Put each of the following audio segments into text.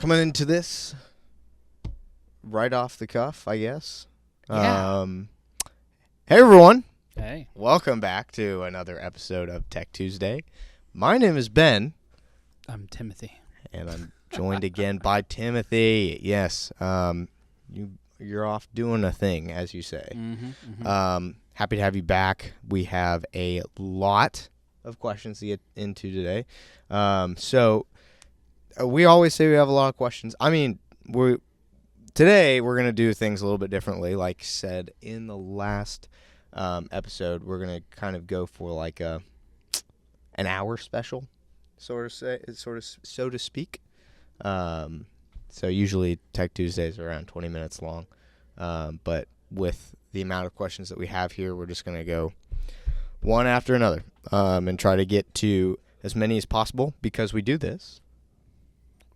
coming into this right off the cuff, I guess. Yeah. Hey, everyone. Hey. Welcome back to another episode of Tech Tuesday. My name is Ben. I'm Timothy. And I'm joined again by Timothy. Yes. You're off doing a thing, as you say. Happy to have you back. We have a lot of questions to get into today. So we always say we have a lot of questions. I mean, today we're going to do things a little bit differently. Like said in the last episode, we're going to kind of go for like an hour special, so to speak. So usually Tech Tuesdays are around 20 minutes long. But with the amount of questions that we have here, we're just going to go one after another and try to get to as many as possible because we do this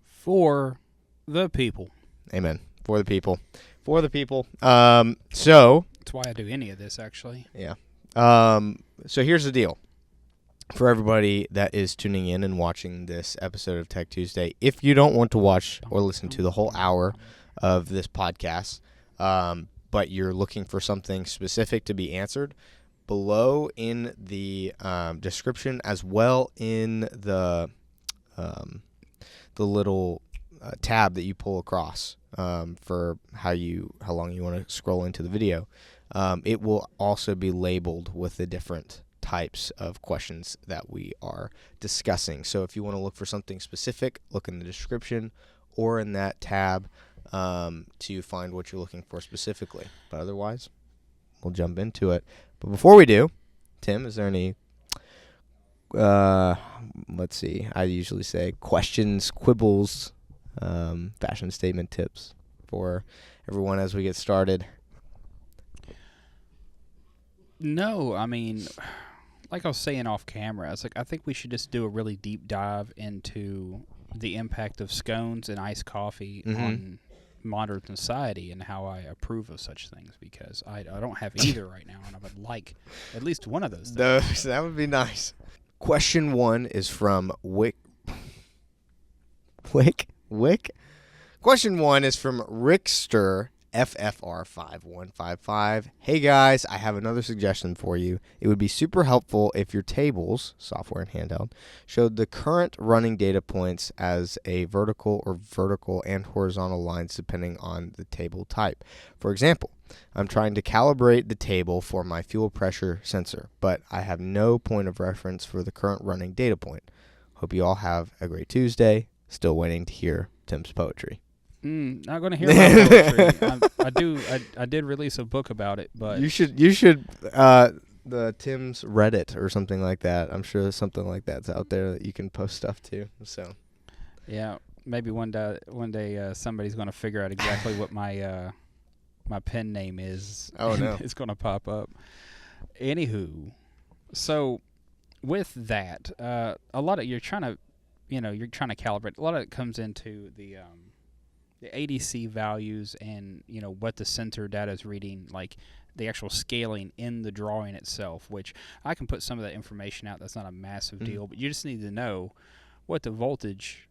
for the people. Amen. For the people. For the people. So that's why I do any of this, actually. Yeah. So here's the deal. For everybody that is tuning in and watching this episode of Tech Tuesday, if you don't want to watch or listen to the whole hour of this podcast, but you're looking for something specific to be answered, below in the description, as well in the little tab that you pull across for how long you want to scroll into the video, it will also be labeled with the different types of questions that we are discussing. So if you want to look for something specific, look in the description or in that tab to find what you're looking for specifically. But otherwise, we'll jump into it. But before we do, Tim, is there any, let's see, I usually say questions, quibbles, fashion statement tips for everyone as we get started? No, I mean, like I was saying off camera, I think we should just do a really deep dive into the impact of scones and iced coffee on modern society and how I approve of such things, because I don't have either right now, and I would like at least one of those things. That would be nice. Question 1 is from Wick. Question 1 is from Rickster FFR5155. Hey guys, I have another suggestion for you. It would be super helpful if your tables, software and handheld, showed the current running data points as a vertical and horizontal lines depending on the table type. For example, I'm trying to calibrate the table for my fuel pressure sensor, but I have no point of reference for the current running data point. Hope you all have a great Tuesday. Still waiting to hear Tim's poetry. Not going to hear my poetry. I did release a book about it, but you should the Tim's Reddit or something like that. I'm sure there's something like that's out there that you can post stuff to. So yeah, maybe one day somebody's going to figure out exactly what my my pen name is. Oh no, it's going to pop up. Anywho, so with that, a lot of you're trying to calibrate. A lot of it comes into the ADC values and what the sensor data is reading, like the actual scaling in the drawing itself, which I can put some of that information out. That's not a massive deal, but you just need to know what the voltage,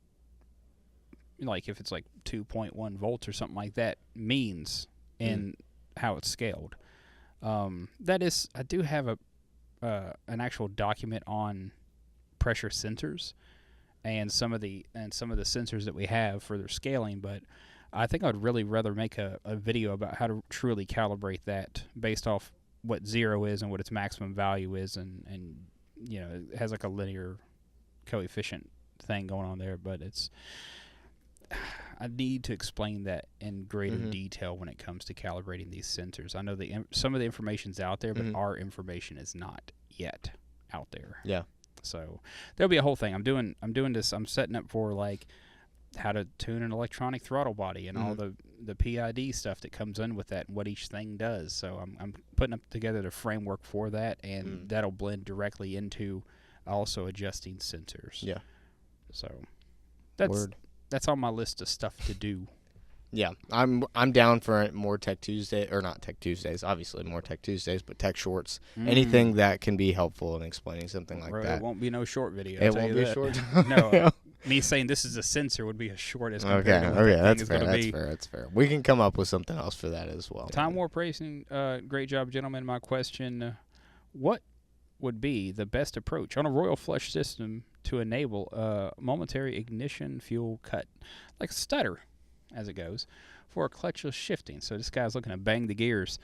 like if it's like 2.1 volts or something like that, means in how it's scaled. That is, I do have an actual document on pressure sensors and some of the sensors that we have for their scaling, but I think I'd really rather make a video about how to truly calibrate that based off what 0 is and what its maximum value is, and it has like a linear coefficient thing going on there, but I need to explain that in greater detail when it comes to calibrating these sensors. I know some of the information's out there, but our information is not yet out there. Yeah. So there'll be a whole thing. I'm doing this. I'm setting up for like how to tune an electronic throttle body and all the PID stuff that comes in with that and what each thing does. So I'm putting up together the framework for that, and that'll blend directly into also adjusting sensors. Yeah. So that's on my list of stuff to do. Yeah, I'm down for more Tech Tuesday, or not Tech Tuesdays, obviously more Tech Tuesdays, but Tech Shorts. Anything that can be helpful in explaining something like that. It won't be no short video. It won't be short. No. Me saying this is a sensor would be as short as compared Okay, to what that that's thing is fair. going to That's be. fair. That's fair. We can come up with something else for that as well. Time Warp Racing, great job, gentlemen. My question, what would be the best approach on a Royal Flush system to enable a momentary ignition fuel cut, like a stutter, as it goes, for a clutchless shifting? So this guy's looking to bang the gears.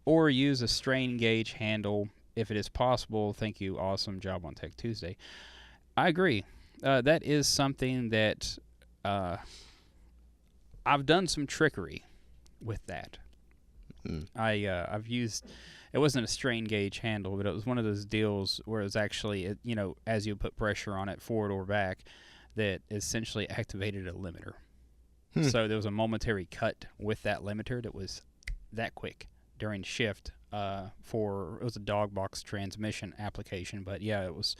Or use a strain gauge handle if it is possible. Thank you. Awesome job on Tech Tuesday. I agree. That is something that I've done some trickery with that. I've used, it wasn't a strain gauge handle, but it was one of those deals where it was actually, as you put pressure on it forward or back, that essentially activated a limiter. So there was a momentary cut with that limiter that was that quick during shift. It was a dog box transmission application, but yeah, it was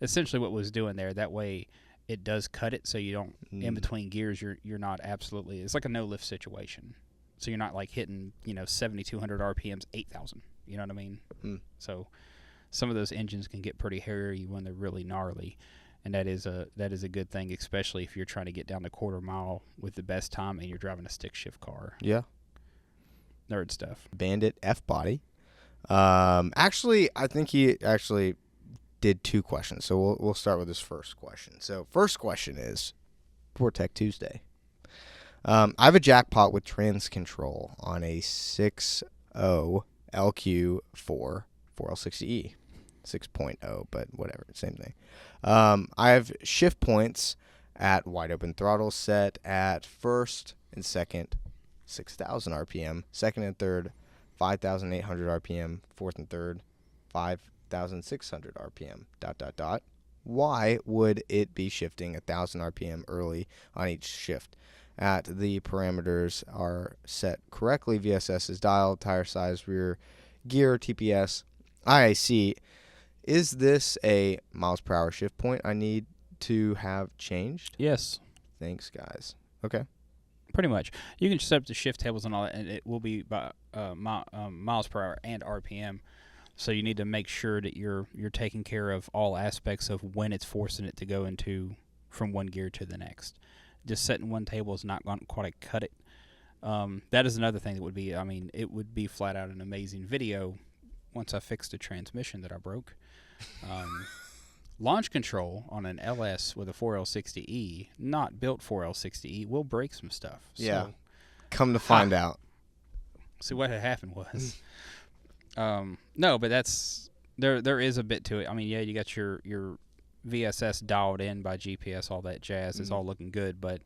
essentially what it was doing there. That way it does cut it, so you don't, in between gears, you're not absolutely, it's like a no lift situation. So you're not like hitting, 7,200 RPMs, 8,000. You know what I mean? So some of those engines can get pretty hairy when they're really gnarly. And that is a good thing, especially if you're trying to get down the quarter mile with the best time and you're driving a stick shift car. Yeah. Nerd stuff. Bandit F-body. Actually, I think he actually did two questions. So we'll start with his first question. So first question is, for Tech Tuesday. I have a jackpot with trans control on a 6.0 LQ4 4L60E. 6.0, but whatever, same thing. I have shift points at wide open throttle set at first and second 6,000 RPM, second and third 5,800 RPM, fourth and third 5,600 RPM. ... Why would it be shifting 1,000 RPM early on each shift? At the parameters are set correctly. VSS is dialed, tire size, rear gear, TPS, IAC. Is this a miles per hour shift point I need to have changed? Yes. Thanks, guys. Okay. Pretty much. You can set up the shift tables and all that, and it will be by miles per hour and RPM. So you need to make sure that you're taking care of all aspects of when it's forcing it to go into from one gear to the next. Just setting one table is not going to quite cut it. That is another thing that would be, it would be flat out an amazing video once I fixed the transmission that I broke. Launch control on an LS with a 4L60E, not built 4L60E, will break some stuff. Yeah. Come to find out. See, what had happened was, no, but that's there is a bit to it. You got your VSS dialed in by GPS, all that jazz. It's all looking good, but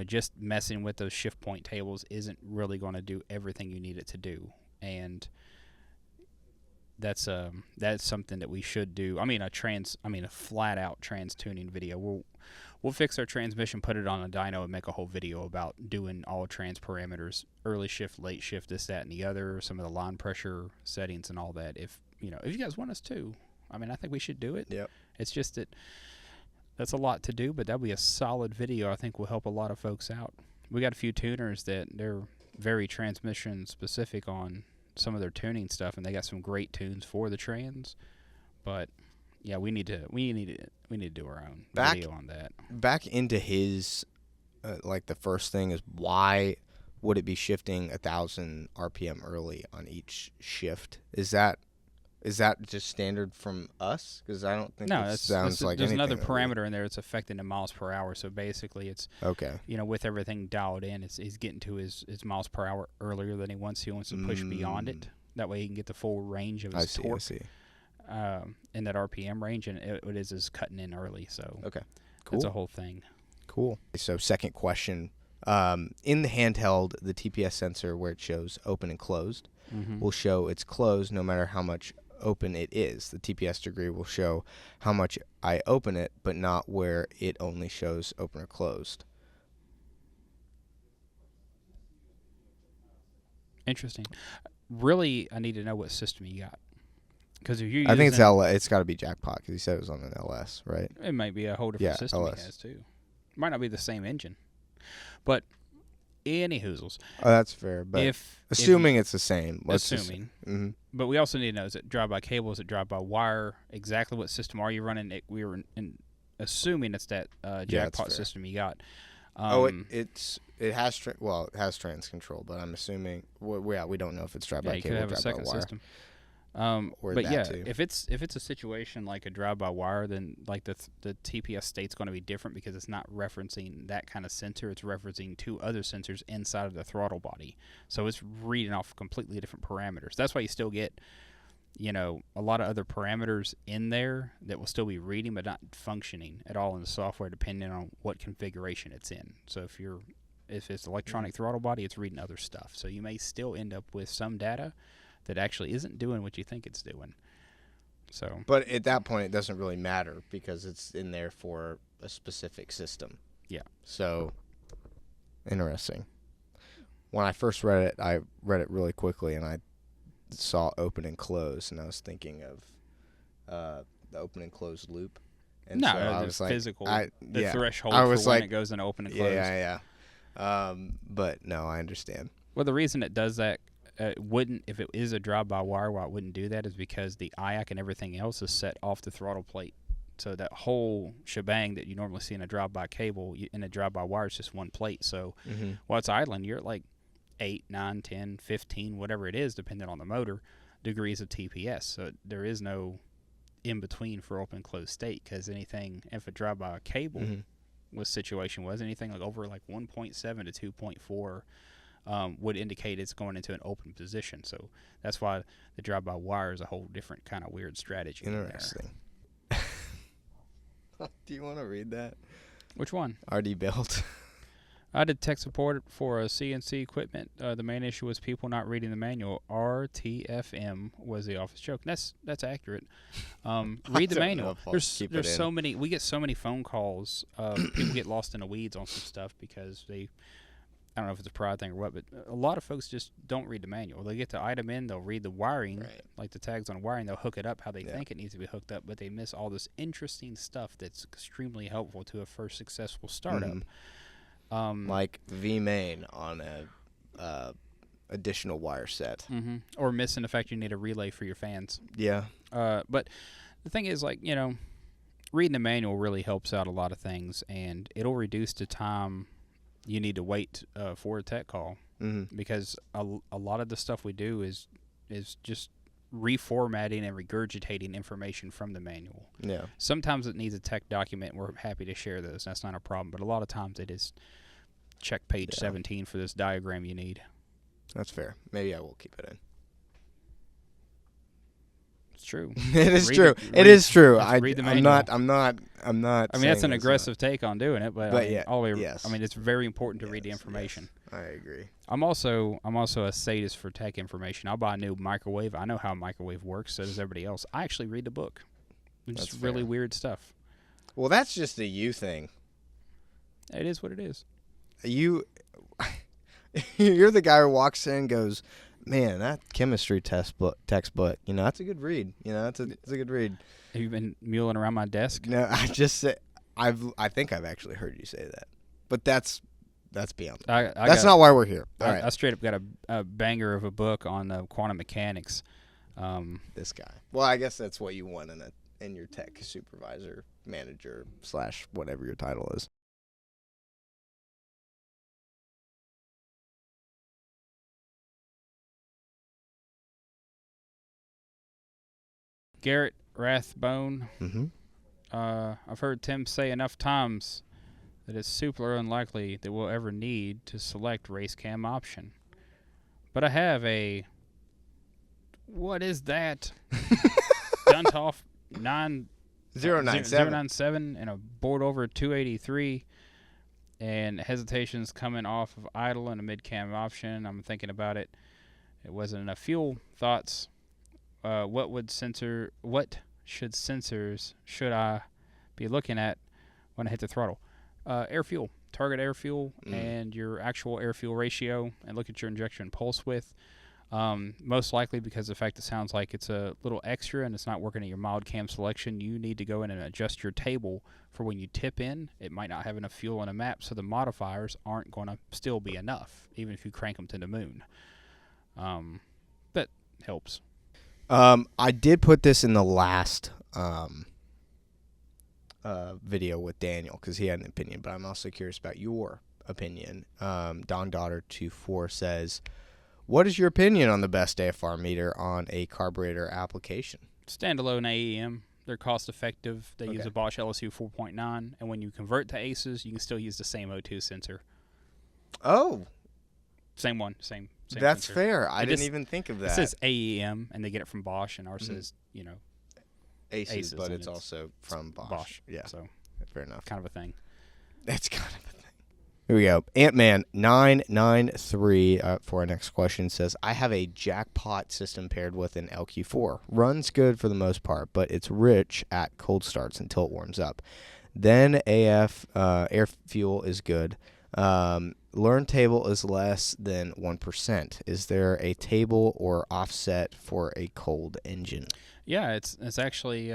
just messing with those shift point tables isn't really going to do everything you need it to do, and that's something that we should do. A flat out trans tuning video. We'll fix our transmission, put it on a dyno, and make a whole video about doing all trans parameters, early shift, late shift, this, that, and the other, some of the line pressure settings and all that. If you guys want us to, I think we should do it. Yep. It's just that's a lot to do, but that'll be a solid video. I think will help a lot of folks out. We got a few tuners that they're very transmission specific on some of their tuning stuff, and they got some great tunes for the trans. But yeah, we need to do our own video on that. Back into his the first thing is, why would it be shifting 1,000 RPM early on each shift? Is that just standard from us? Because I don't think sounds like there's anything. Another parameter in there that's affecting the miles per hour. So basically, it's okay. With everything dialed in, he's getting to his miles per hour earlier than he wants. He wants to push beyond it. That way, he can get the full range of his torque. I see. In that RPM range, and it is cutting in early. So okay, cool. It's a whole thing. Cool. So second question. In the handheld, the TPS sensor where it shows open and closed will show it's closed no matter how much open it is. The TPS degree will show how much I open it, but not where it only shows open or closed. Interesting. Really, I need to know what system you got. Because if you, I think it's LS. It's got to be Jackpot because he said it was on an LS, right? It might be a whole different system LS. He has too. Might not be the same engine, but any hoozles. Oh, that's fair. But assuming it's the same, but we also need to know: is it drive by cable? Is it drive by wire? Exactly what system are you running? We were assuming it's that jackpot system you got. It has trans control, but I'm assuming we don't know if it's drive by you cable could have or a drive second by wire. system. Or but that yeah, too. if it's a situation like a drive by wire, then like the TPS state's going to be different because it's not referencing that kind of sensor. It's referencing two other sensors inside of the throttle body, so it's reading off completely different parameters. That's why you still get, a lot of other parameters in there that will still be reading but not functioning at all in the software, depending on what configuration it's in. So if it's electronic throttle body, it's reading other stuff. So you may still end up with some data that actually isn't doing what you think it's doing. So, but at that point, it doesn't really matter because it's in there for a specific system. Yeah. So, interesting. When I first read it, I read it really quickly, and I saw open and close, and I was thinking of the open and closed loop. And no, so I was like, physical. The threshold I for was when like, it goes into open and close. Yeah. But no, I understand. Well, the reason it does that, wouldn't, if it is a drive-by-wire, why it wouldn't do that is because the IAC and everything else is set off the throttle plate. So that whole shebang that you normally see in a drive-by cable, in a drive-by-wire, is just one plate. So while it's idling, you're at like 8, 9, 10, 15, whatever it is, depending on the motor, degrees of TPS. So there is no in-between for open and closed state, because if a drive-by cable situation was anything like over like 1.7 to 2.4, would indicate it's going into an open position. So that's why the drive-by-wire is a whole different kind of weird strategy. Interesting. Do you want to read that? Which one? RD built. I did tech support for a CNC equipment. The main issue was people not reading the manual. RTFM was the office joke. That's accurate. Read the manual. There's so many. We get so many phone calls. People get lost in the weeds on some stuff because I don't know if it's a pride thing or what, but a lot of folks just don't read the manual. They get the item in, they'll read the wiring, like the tags on wiring, they'll hook it up how they think it needs to be hooked up, but they miss all this interesting stuff that's extremely helpful to a first successful startup. Like V-main on a additional wire set. Or missing the fact you need a relay for your fans. Yeah. But the thing is, reading the manual really helps out a lot of things, and it'll reduce the time you need to wait for a tech call, because a lot of the stuff we do is just reformatting and regurgitating information from the manual. Yeah. Sometimes it needs a tech document, and we're happy to share those. That's not a problem. But a lot of times it is check page 17 for this diagram you need. That's fair. Maybe I will keep it in. It's true. It is true. It is true. Read the manual. I'm not. I mean, that's an aggressive take on doing it, but yes. I mean, it's very important to read the information. Yes, I agree. I'm also a sadist for tech information. I'll buy a new microwave. I know how a microwave works. So does everybody else. I actually read the book. It's just really weird stuff. Well, that's just a you thing. It is what it is. You're the guy who walks in and goes, man, that chemistry textbook, that's a good read. It's a good read. Have you been muling around my desk? No, I just said I think I've actually heard you say that, but that's beyond. That's not why we're here. All right. I straight up got a banger of a book on quantum mechanics. This guy. Well, I guess that's what you want in your tech supervisor, manager / whatever your title is. Garrett Rathbone. I've heard Tim say enough times that it's super unlikely that we'll ever need to select race cam option. But I have what is that? Duntoff 097 and a board over 283, and hesitations coming off of idle and a mid cam option. I'm thinking about it. It wasn't enough fuel. Thoughts? What sensors should I be looking at when I hit the throttle? Air fuel, target air fuel, and your actual air fuel ratio, and look at your injection pulse width. Most likely because of the fact it sounds like it's a little extra and it's not working at your mild cam selection, you need to go in and adjust your table for when you tip in. It might not have enough fuel on a map, so the modifiers aren't going to still be enough, even if you crank them to the moon. But helps. I did put this in the last video with Daniel because he had an opinion, but I'm also curious about your opinion. Don Daughter 24 says, what is your opinion on the best AFR meter on a carburetor application? Standalone AEM. They're cost effective. They use a Bosch LSU 4.9, and when you convert to ACES, you can still use the same O2 sensor. Oh. Same one, same That's sensor. fair. I didn't even think of that. It says AEM, and they get it from Bosch, and ours says, ACES, but and it's also from Bosch. Yeah, so fair enough. kind of a thing. That's kind of a thing. Here we go. Ant-Man 993 for our next question says, I have a jackpot system paired with an LQ4. Runs good for the most part, but it's rich at cold starts until it warms up. Then air fuel is good. Learn table is less than 1%. Is there a table or offset for a cold engine? Yeah, it's actually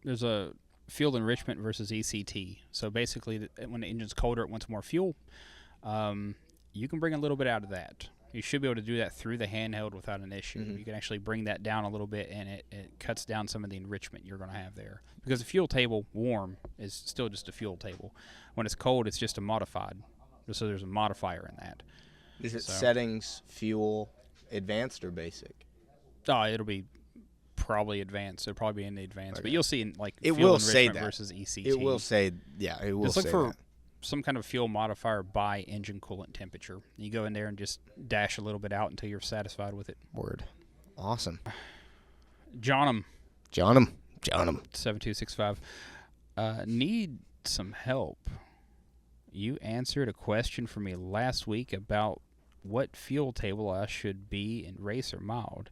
there's a fuel enrichment versus ECT. So basically, when the engine's colder, it wants more fuel. You can bring a little bit out of that. You should be able to do that through the handheld without an issue. You can actually bring that down a little bit, and it cuts down some of the enrichment you're going to have there. Because the fuel table, warm, is still just a fuel table. When it's cold, it's just a modified. So there's a modifier in that. Is it settings, fuel, advanced, or basic? Oh, it'll be probably advanced. It'll probably be in the advanced. But you'll see in it fuel will enrichment say that. Versus ECT. It will say, it will just say look for that. some kind of fuel modifier by engine coolant temperature. You go in there and just dash a little bit out until you're satisfied with it. Word. Awesome. John'em. 7265. Need some help. You answered a question for me last week about what fuel table I should be in race or mild.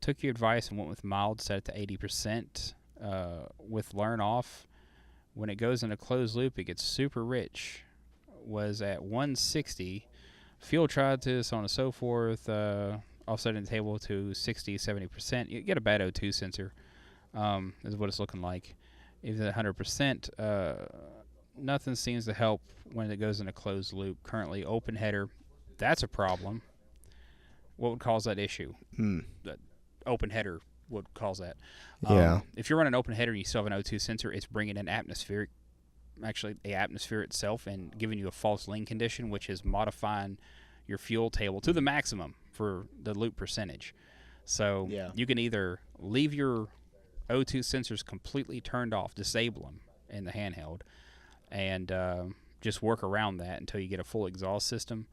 Took your advice and went with mild, set it to 80%. With learn off, when it goes in a closed loop, it gets super rich. Was at 160. Fuel tried to, so on and so forth. Offsetting the table to 60, 70%. You get a bad O2 sensor, is what it's looking like. Even at 100%, nothing seems to help when it goes in a closed loop. Currently, open header, that's a problem. What would cause that issue? The open header would cause that. Yeah. If you're running open header and you still have an O2 sensor, it's bringing in atmospheric, actually the atmosphere itself, and giving you a false lean condition, which is modifying your fuel table to the maximum for the loop percentage. So you can either leave your O2 sensors completely turned off, disable them in the handheld, and just work around that until you get a full exhaust system.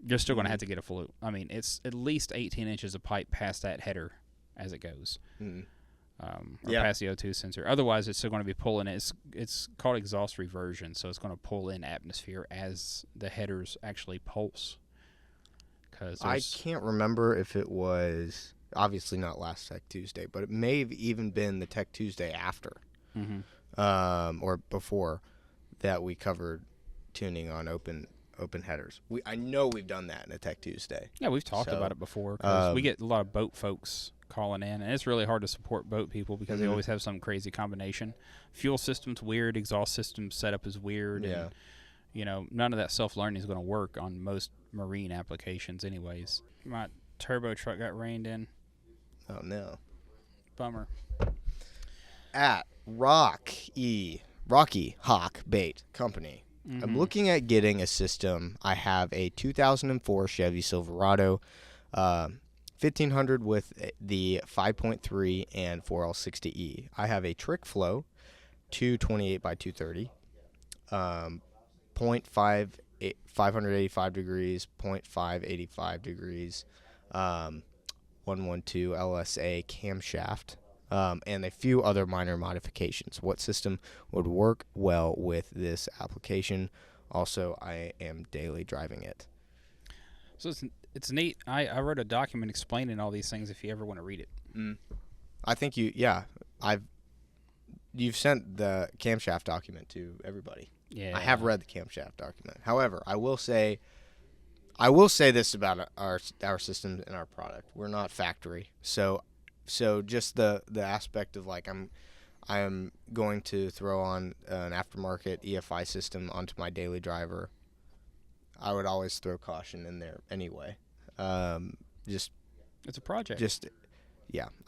You're still going to have to get a full. I mean, it's at least 18 inches of pipe past that header as it goes, or past the O2 sensor. Otherwise, it's still going to be pulling. It's called exhaust reversion, so it's going to pull in atmosphere as the headers actually pulse. I can't remember if it was obviously not last Tech Tuesday, but it may have even been the Tech Tuesday after, or before that we covered tuning on open headers. I know we've done that in a Tech Tuesday. Yeah, we've talked about it before. 'Cause we get a lot of boat folks calling in, and it's really hard to support boat people because they always have some crazy combination. Fuel system's weird, exhaust system setup is weird, and none of that self-learning is going to work on most marine applications anyways. My turbo truck got rained in. Oh, no. Bummer. At Rocky Hawk Bait Company. I'm looking at getting a system. I have a 2004 Chevy Silverado 1500 with the 5.3 and 4L60E. I have a Trick Flow 228 by 230, 585 degrees, 0.585 degrees, 112 LSA camshaft, and a few other minor modifications. What system would work well with this application? Also, I am daily driving it. So it's neat. I wrote a document explaining all these things if you ever want to read it. I think you've sent the camshaft document to everybody. Yeah. I have read the camshaft document. However, I will say this about our systems and our product. We're not factory. So just the aspect of like I'm going to throw on an aftermarket EFI system onto my daily driver. I would always throw caution in there anyway. It's a project.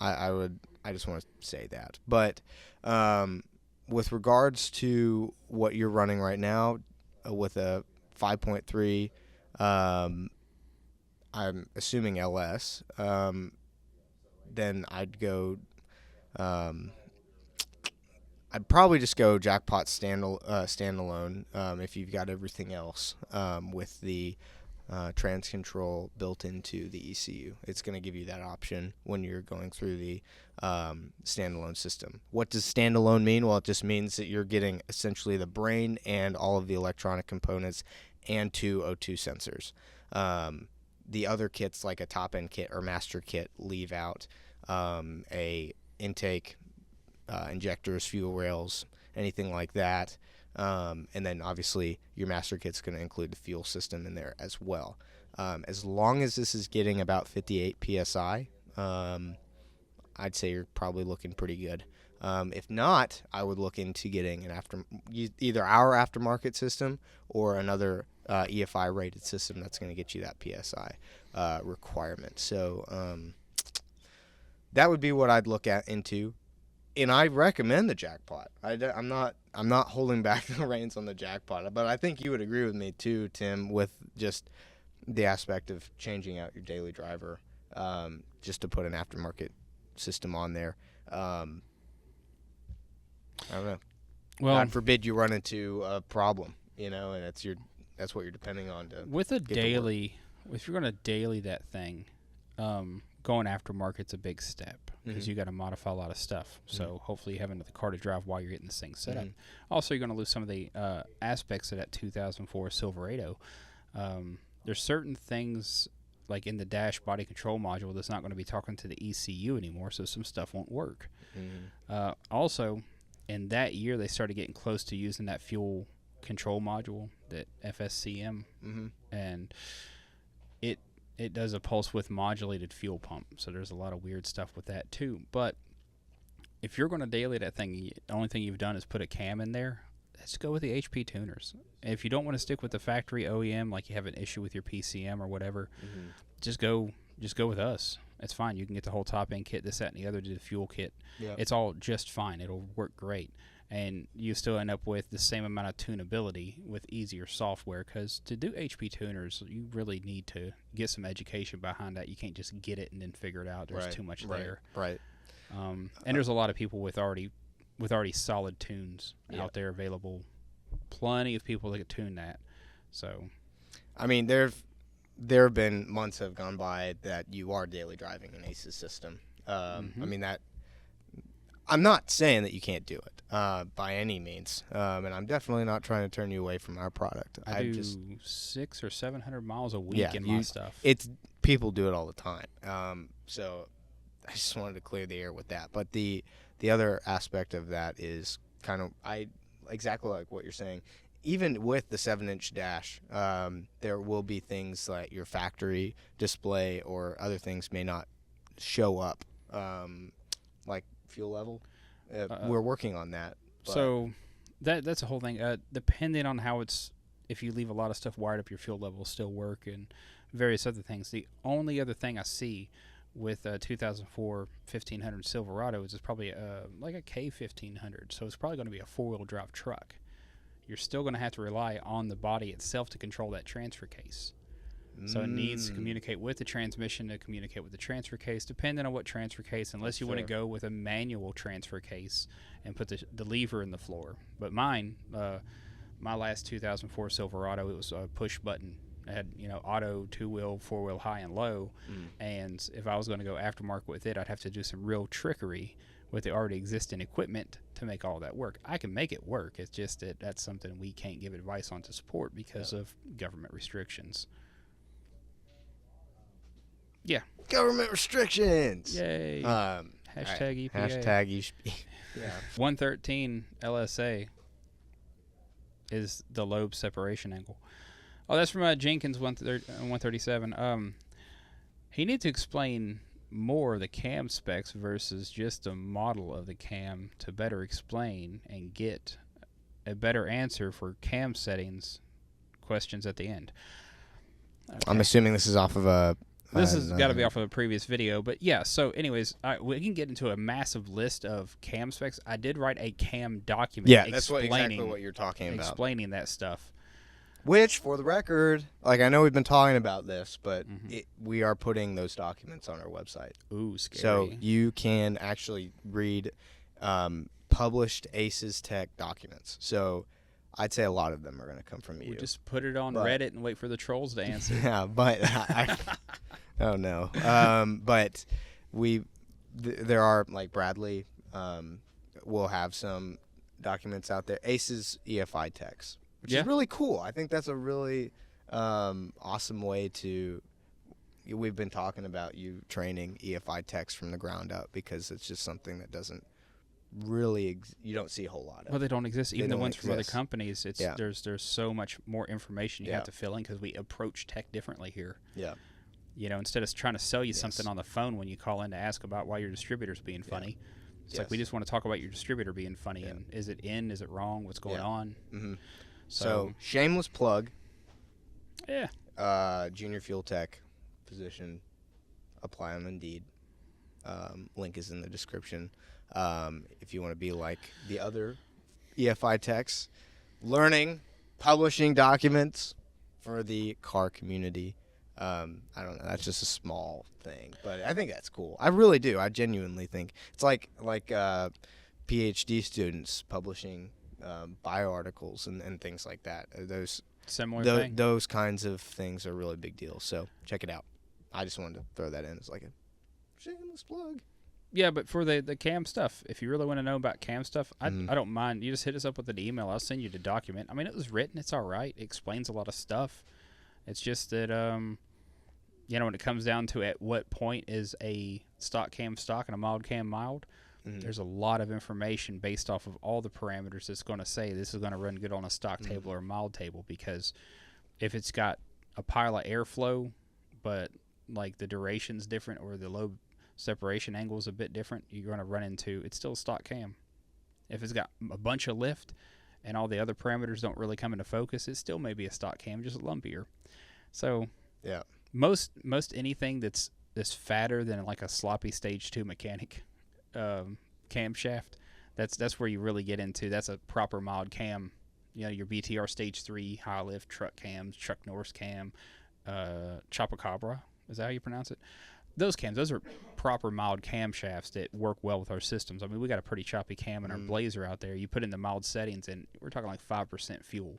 I I just want to say that. But with regards to what you're running right now with a 5.3, I'm assuming LS, then I'd go. I'd probably just go Jackpot standalone if you've got everything else with the trans control built into the ECU. It's going to give you that option when you're going through the standalone system. What does standalone mean? Well, it just means that you're getting essentially the brain and all of the electronic components and 2 O2 sensors. The other kits, like a top-end kit or master kit, leave out a intake, injectors, fuel rails, anything like that. And then obviously your master kit's going to include the fuel system in there as well. As long as this is getting about 58 PSI, I'd say you're probably looking pretty good. If not, I would look into getting either our aftermarket system or another EFI rated system that's going to get you that PSI requirement. So that would be what I'd look into. And I recommend the Jackpot. I'm not holding back the reins on the Jackpot, but I think you would agree with me too, Tim, with just the aspect of changing out your daily driver, just to put an aftermarket system on there. I don't know. Well, God forbid you run into a problem, and that's what you're depending on to. With a daily, if you're going to daily that thing, going aftermarket's a big step. Because you got to modify a lot of stuff. So hopefully you have another car to drive while you're getting this thing set up. Also, you're going to lose some of the aspects of that 2004 Silverado. There's certain things like in the dash body control module that's not going to be talking to the ECU anymore, so some stuff won't work. Also, in that year, they started getting close to using that fuel control module, that FSCM, and it does a pulse width modulated fuel pump, so there's a lot of weird stuff with that too. But if you're going to daily that thing, the only thing you've done is put a cam in there. Let's go with the HP tuners. And if you don't want to stick with the factory OEM, like you have an issue with your PCM or whatever, just go with us. It's fine. You can get the whole top end kit, this, that, and the other, do the fuel kit. Yep. It's all just fine. It'll work great. And you still end up with the same amount of tunability with easier software, because to do HP tuners, you really need to get some education behind that. You can't just get it and then figure it out. There's too much there. Right. And there's a lot of people with already solid tunes out there available. Plenty of people that can tune that. So, I mean, there have been months have gone by that you are daily driving an ACES system. I mean that. I'm not saying that you can't do it by any means, and I'm definitely not trying to turn you away from our product. I do 600 or 700 miles a week in my stuff. People do it all the time, so I just wanted to clear the air with that. But the other aspect of that is kind of exactly like what you're saying. Even with the 7-inch dash, there will be things like your factory display or other things may not show up, like fuel level. We're working on that. So that's a whole thing. Depending on how if you leave a lot of stuff wired up, your fuel level will still work and various other things. The only other thing I see with a 2004 1500 Silverado is it's probably like a K1500. So it's probably going to be a four-wheel drive truck. You're still going to have to rely on the body itself to control that transfer case. So it needs to communicate with the transmission to communicate with the transfer case, depending on what transfer case, unless you want to go with a manual transfer case and put the lever in the floor. But mine, my last 2004 Silverado, it was a push button. It had, auto, two-wheel, four-wheel, high and low. And if I was going to go aftermarket with it, I'd have to do some real trickery with the already existing equipment to make all that work. I can make it work. It's just that's something we can't give advice on to support because of government restrictions. Yeah. Government restrictions. Yay. Hashtag EPA. Hashtag yeah. 113 LSA is the lobe separation angle. Oh, that's from Jenkins 137. He needs to explain more of the cam specs versus just a model of the cam to better explain and get a better answer for cam settings questions at the end. Okay. I'm assuming this is off of a This has got to be off of a previous video, but yeah. So, anyways, we can get into a massive list of cam specs. I did write a cam document. Yeah, that's exactly what you're talking about. Explaining that stuff. Which, for the record, like I know we've been talking about this, but we are putting those documents on our website. Ooh, scary. So you can actually read published Aces Tech documents. So I'd say a lot of them are going to come from you. We just put it on Reddit and wait for the trolls to answer. Yeah, but oh no. But there are, like Bradley will have some documents out there. Aces EFI Techs, which is really cool. I think that's a really awesome way to. We've been talking about you training EFI Techs from the ground up because it's just something that doesn't really you don't see a whole lot of. Well, they don't exist. Even the ones from other companies, there's so much more information you have to fill in because we approach tech differently here. Yeah. You know, instead of trying to sell you something on the phone when you call in to ask about why your distributor's being funny, it's like we just want to talk about your distributor being funny and is it in, is it wrong, what's going on. Mm-hmm. So shameless plug. Yeah. Junior fuel tech position. Apply on Indeed. Link is in the description. If you want to be like the other EFI techs, learning, publishing documents for the car community. I don't know. That's just a small thing, but I think that's cool. I really do. I genuinely think it's like PhD students publishing bio articles and things like that. Those those kinds of things are really big deals. So check it out. I just wanted to throw that in as like a shameless plug. Yeah, but for the cam stuff, if you really want to know about cam stuff, I don't mind. You just hit us up with an email. I'll send you the document. I mean, it was written. It's all right. It explains a lot of stuff. It's just that, you know, when it comes down to at what point is a stock cam stock and a mild cam mild, there's a lot of information based off of all the parameters that's going to say this is going to run good on a stock table or a mild table, because if it's got a pile of airflow, but like the duration's different or the low separation angle is a bit different, you're going to run into it's still a stock cam. If it's got a bunch of lift and all the other parameters don't really come into focus, it still may be a stock cam, just lumpier. So yeah, most anything that's fatter than like a sloppy stage 2 mechanic camshaft, that's where you really get into. That's a proper mild cam. You know, your BTR stage 3 high lift truck cams, Chuck Norris cam, Chupacabra, is that how you pronounce it? Those cams, those are proper mild camshafts that work well with our systems. I mean, we got a pretty choppy cam in our Blazer out there. You put in the mild settings, and we're talking like 5% fuel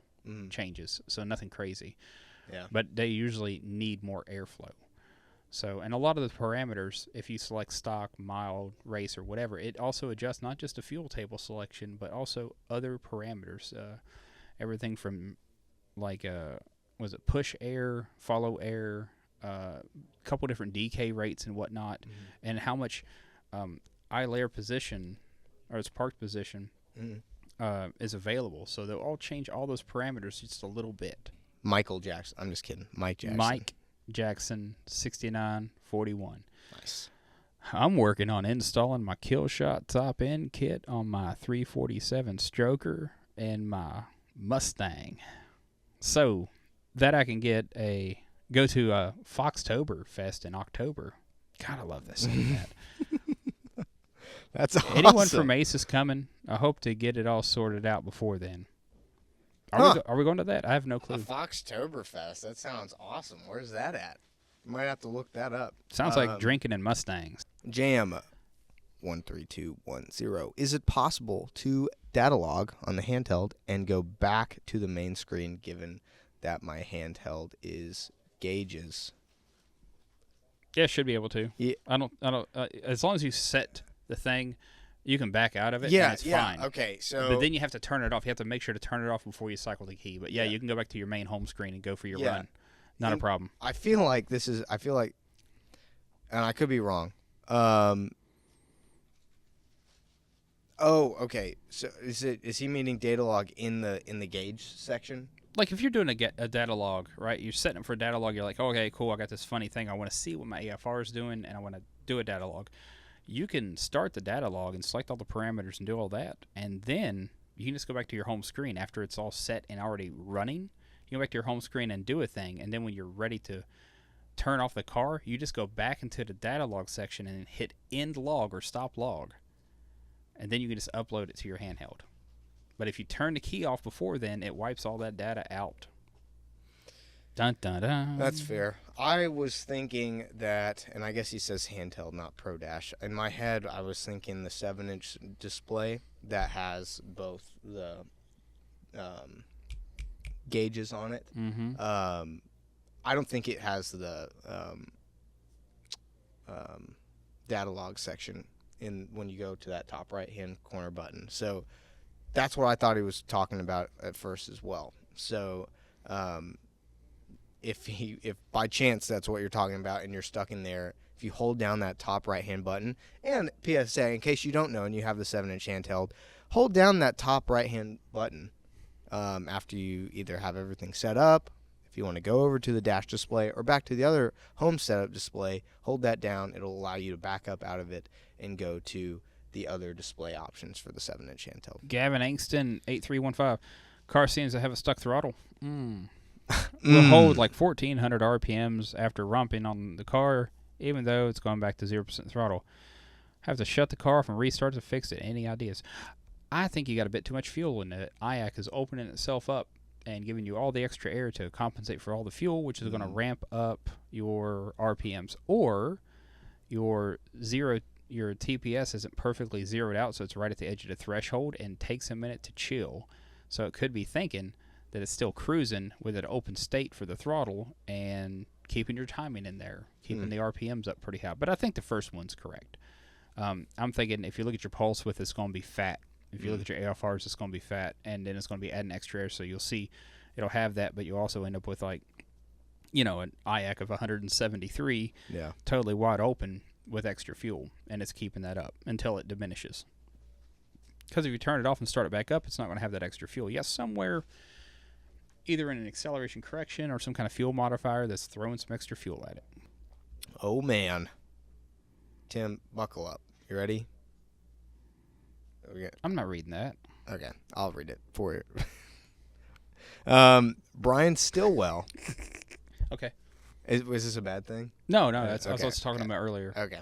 changes, so nothing crazy. Yeah. But they usually need more airflow. So, and a lot of the parameters, if you select stock, mild, race, or whatever, it also adjusts not just a fuel table selection, but also other parameters. Everything from like, was it push air, follow air, couple different decay rates and whatnot, and how much eye-layer position or its parked position is available. So they'll all change all those parameters just a little bit. Michael Jackson. I'm just kidding. Mike Jackson. Mike Jackson, 6941. Nice. I'm working on installing my Killshot top end kit on my 347 stroker and my Mustang. So that I can go to Foxtoberfest in October. God, I love this. That. That's awesome. Anyone from Ace is coming. I hope to get it all sorted out before then. Are we going to that? I have no clue. A Foxtoberfest. That sounds awesome. Where's that at? Might have to look that up. Sounds like drinking in Mustangs. Jam 13210. Is it possible to datalog on the handheld and go back to the main screen, given that my handheld is gauges? Yeah, should be able to. Yeah. I don't. As long as you set the thing, you can back out of it. Yeah, and it's fine. Okay, so but then you have to turn it off. You have to make sure to turn it off before you cycle the key. But you can go back to your main home screen and go for your run. Not a problem. I feel like, and I could be wrong. Oh, okay. So is he meaning Datalog in the gauge section? Like if you're doing a Datalog, right? You're setting it for a Datalog. You're like, okay, cool. I got this funny thing. I want to see what my AFR is doing, and I want to do a Datalog. You can start the Datalog and select all the parameters and do all that, and then you can just go back to your home screen after it's all set and already running. You go back to your home screen and do a thing, and then when you're ready to turn off the car, you just go back into the Datalog section and hit end log or stop log. And then you can just upload it to your handheld. But if you turn the key off before then, it wipes all that data out. Dun, dun, dun. That's fair. I was thinking that, and I guess he says handheld, not Pro Dash. In my head, I was thinking the 7-inch display that has both the gauges on it. Mm-hmm. I don't think it has the Datalog section when you go to that top right-hand corner button. So that's what I thought he was talking about at first as well. So if by chance that's what you're talking about and you're stuck in there, if you hold down that top right-hand button, and PSA, in case you don't know and you have the 7-inch handheld, hold down that top right-hand button after you either have everything set up. If you want to go over to the dash display or back to the other home setup display, hold that down. It'll allow you to back up out of it and go to the other display options for the 7-inch handheld. Gavin Angston, 8315. Car seems to have a stuck throttle. Will hold like 1,400 RPMs after romping on the car, even though it's going back to 0% throttle. Have to shut the car off and restart to fix it. Any ideas? I think you got a bit too much fuel in it. IAC is opening itself up and giving you all the extra air to compensate for all the fuel, which is going to ramp up your RPMs. Or your TPS isn't perfectly zeroed out, so it's right at the edge of the threshold and takes a minute to chill. So it could be thinking that it's still cruising with an open state for the throttle and keeping your timing in there, keeping the RPMs up pretty high. But I think the first one's correct. I'm thinking if you look at your pulse width, it's going to be fat. If you look at your AFRs, it's going to be fat, and then it's going to be adding extra air. So you'll see it'll have that, but you'll also end up with an IAC of 173, totally wide open with extra fuel, and it's keeping that up until it diminishes. Because if you turn it off and start it back up, it's not going to have that extra fuel. Yes, somewhere, either in an acceleration correction or some kind of fuel modifier that's throwing some extra fuel at it. Oh, man. Tim, buckle up. You ready? I'm not reading that. Okay, I'll read it for you. Brian Stillwell. Okay. Was this a bad thing? No, that's what I was talking about earlier. Okay.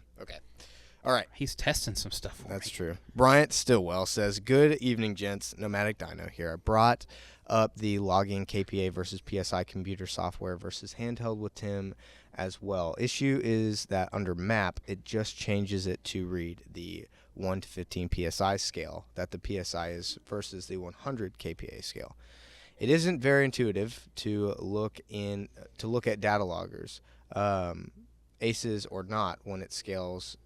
All right. He's testing some stuff for That's me. true. Bryant Stillwell says, "Good evening, gents. Nomadic Dino here. I brought up the logging KPA versus PSI computer software versus handheld with Tim as well. Issue is that under map, it just changes it to read the 1 to 15 PSI scale that the PSI is versus the 100 KPA scale. It isn't very intuitive to look at data loggers, ACEs or not, when it scales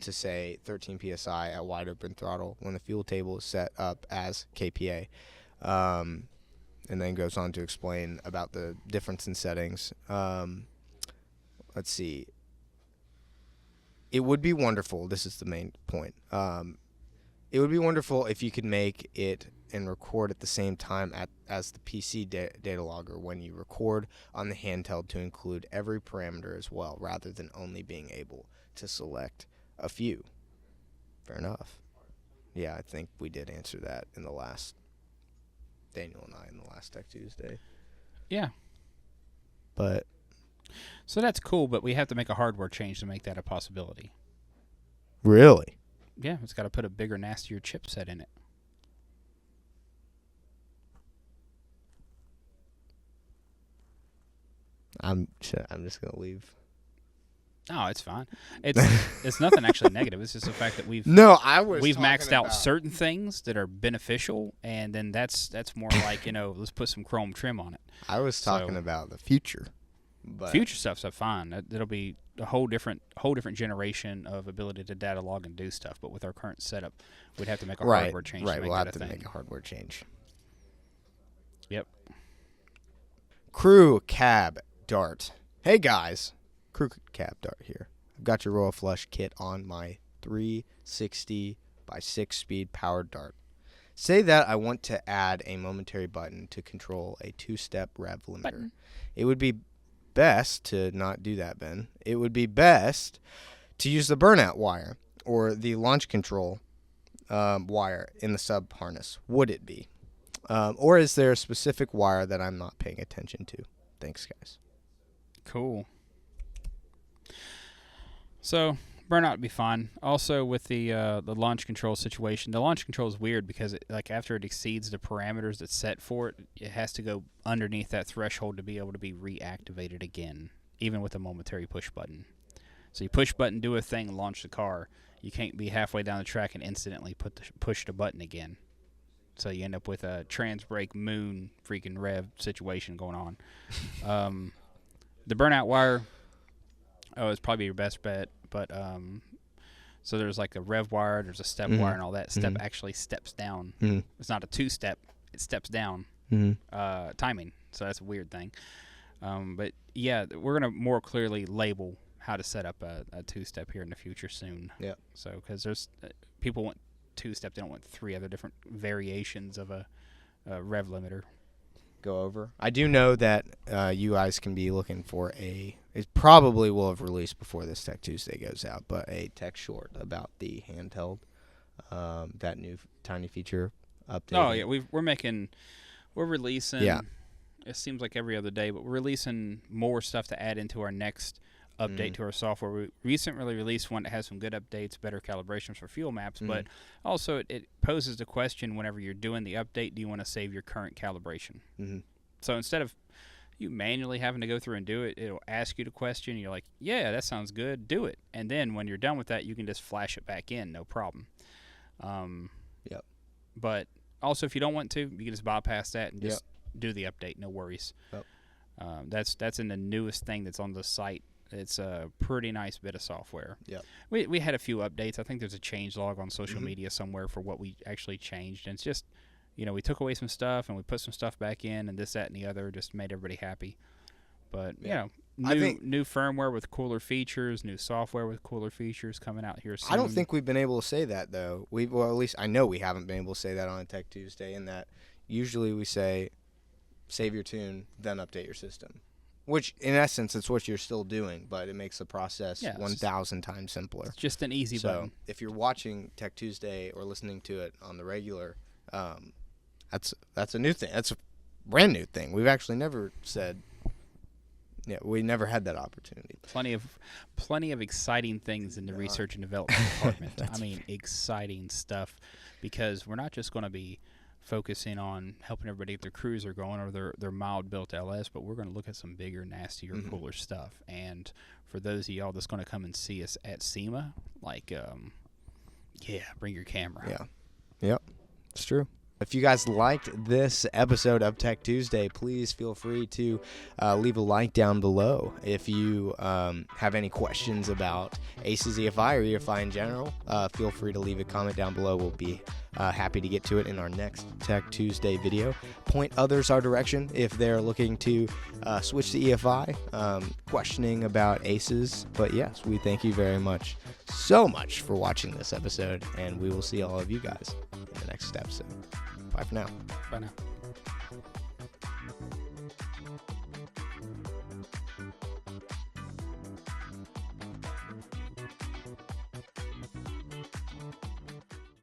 to say 13 PSI at wide open throttle when the fuel table is set up as KPA." And then goes on to explain about the difference in settings. Let's see. It would be wonderful. This is the main point. It would be wonderful if you could make it and record at the same time as the PC data logger when you record on the handheld to include every parameter as well, rather than only being able to select a few. Fair enough. Yeah, I think we did answer that in the last, Daniel and I, in the last Tech Tuesday. Yeah. But So that's cool, but we have to make a hardware change to make that a possibility. really? Yeah, it's got to put a bigger, nastier chipset in it. I'm just gonna leave. No, it's fine. It's nothing actually negative. It's just the fact that we've maxed out certain things that are beneficial, and then that's more like, let's put some chrome trim on it. I was talking about the future. But future stuff's fine. It'll be a whole different generation of ability to data log and do stuff. But with our current setup, we'd have to make a hardware change. Right, to make we'll that have to thing. make a hardware change. Yep. Crew Cab Dart. Hey guys, Crew Cab Dart here. I've got your Royal Flush kit on my 360 by 6-speed powered dart. Say that I want to add a momentary button to control a 2-step rev limiter. It would be best to not do that, Ben. It would be best to use the burnout wire or the launch control wire in the sub harness. Would it be? Or is there a specific wire that I'm not paying attention to? Thanks, guys. Cool. So burnout would be fine. Also, with the launch control situation, the launch control is weird because after it exceeds the parameters that's set for it, it has to go underneath that threshold to be able to be reactivated again, even with a momentary push button. So you push button, do a thing, launch the car. You can't be halfway down the track and instantly push the button again. So you end up with a trans brake moon freaking rev situation going on. The burnout wire, it's probably your best bet. But so there's like a rev wire, there's a step wire, and all that. Step actually steps down. It's not a two-step; it steps down. Timing. So that's a weird thing. But yeah, we're gonna more clearly label how to set up a two-step here in the future soon. Yeah. So because there's people want two-step, they don't want 3 other different variations of a rev limiter. Go over. I do know that you guys can be looking for it probably will have released before this Tech Tuesday goes out, but a tech short about the handheld, that new tiny feature update. Oh yeah, we're releasing. Yeah. It seems like every other day, but we're releasing more stuff to add into our next update to our software. We recently released one that has some good updates, better calibrations for fuel maps, but also it poses the question whenever you're doing the update, do you want to save your current calibration? So instead of you manually having to go through and do it, it'll ask you the question, and you're like, yeah, that sounds good, do it. And then when you're done with that, you can just flash it back in, no problem. Yep. But also, if you don't want to, you can just bypass that and just do the update, no worries. Yep. That's in the newest thing that's on the site. It's a pretty nice bit of software. Yep. We had a few updates. I think there's a change log on social media somewhere for what we actually changed. And it's just, we took away some stuff and we put some stuff back in, and this, that, and the other just made everybody happy. But, new firmware with cooler features, new software with cooler features coming out here soon. I don't think we've been able to say that, though. Well, at least I know we haven't been able to say that on a Tech Tuesday, in that usually we say, save your tune, then update your system. Which, in essence, it's what you're still doing, but it makes the process 1,000 times simpler. It's just an easy button. So, if you're watching Tech Tuesday or listening to it on the regular, that's a new thing. That's a brand new thing. We've actually never said, we never had that opportunity. Plenty of exciting things in the research and development department. I mean, exciting stuff, because we're not just going to be focusing on helping everybody get their cruiser going or their mild built LS, but we're going to look at some bigger, nastier, cooler stuff. And for those of y'all that's going to come and see us at SEMA, bring your camera. Yeah. Yep. It's true. If you guys liked this episode of Tech Tuesday, please feel free to leave a like down below. If you have any questions about ACES EFI or EFI in general, feel free to leave a comment down below. We'll be happy to get to it in our next Tech Tuesday video. Point others our direction if they're looking to switch to EFI, questioning about ACES. But yes, we thank you very much, so much for watching this episode, and we will see all of you guys in the next episode. Bye for now. Bye now.